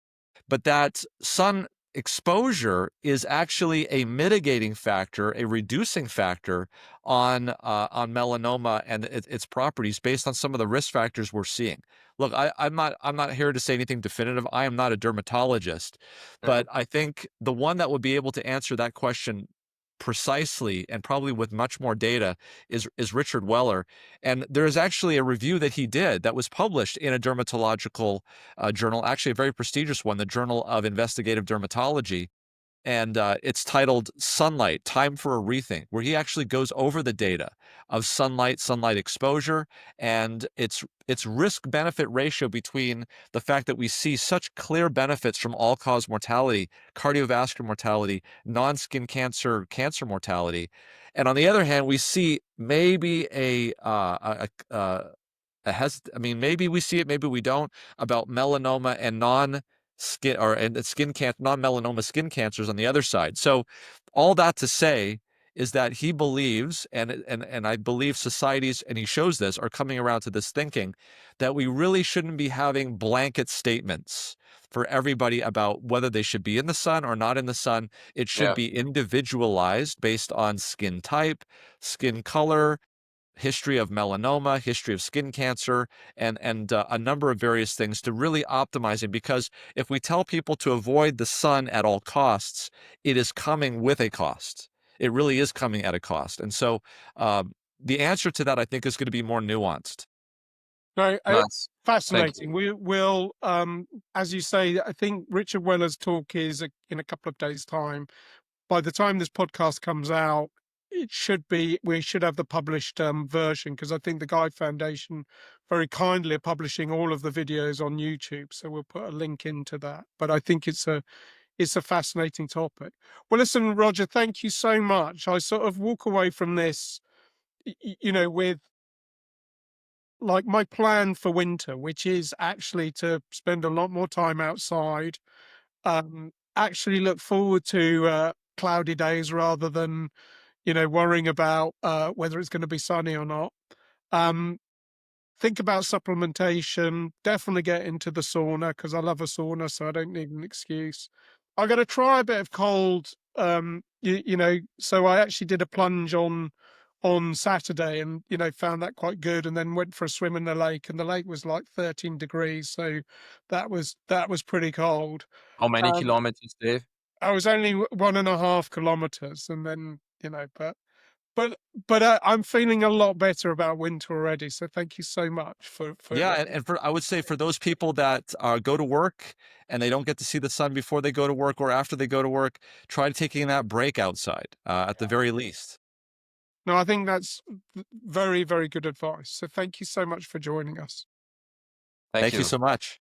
but that sun exposure is actually a mitigating factor, a reducing factor on melanoma and its properties based on some of the risk factors we're seeing. Look, I'm not here to say anything definitive. I am not a dermatologist, but I think the one that would be able to answer that question precisely and probably with much more data is Richard Weller. And there is actually a review that he did that was published in a dermatological journal, actually a very prestigious one, the Journal of Investigative Dermatology. And it's titled Sunlight, Time for a Rethink, where he actually goes over the data of sunlight exposure, and its risk-benefit ratio between the fact that we see such clear benefits from all-cause mortality, cardiovascular mortality, non-skin cancer mortality. And on the other hand, we see maybe maybe we see it, maybe we don't, about melanoma and non-melanoma skin cancers on the other side. So all that to say is that he believes, and I believe societies, and he shows this, are coming around to this thinking that we really shouldn't be having blanket statements for everybody about whether they should be in the sun or not in the sun. It should be individualized based on skin type, skin color, history of melanoma, history of skin cancer, and a number of various things to really optimize it. Because if we tell people to avoid the sun at all costs, it is coming with a cost. It really is coming at a cost. And so the answer to that, I think, is going to be more nuanced. No, Nice. fascinating. We will, as you say, I think Richard Weller's talk is in a couple of days' time. By the time this podcast comes out, we should have the published version, because I think the Guide Foundation very kindly are publishing all of the videos on YouTube. So we'll put a link into that. But I think it's a fascinating topic. Well, listen, Roger, thank you so much. I sort of walk away from this, with like my plan for winter, which is actually to spend a lot more time outside, actually look forward to cloudy days rather than, worrying about whether it's going to be sunny or not. Think about supplementation, definitely get into the sauna, because I love a sauna, so I don't need an excuse. I'm going to try a bit of cold, so I actually did a plunge on Saturday and, found that quite good, and then went for a swim in the lake, and the lake was like 13 degrees. So that was pretty cold. How many Um, kilometers, Dave? I was only 1.5 kilometers, and then, but I'm feeling a lot better about winter already. So thank you so much for Yeah, and I would say for those people that go to work and they don't get to see the sun before they go to work or after they go to work, try taking that break outside at the very least. No, I think that's very, very good advice. So thank you so much for joining us. Thank Thank you you. so much.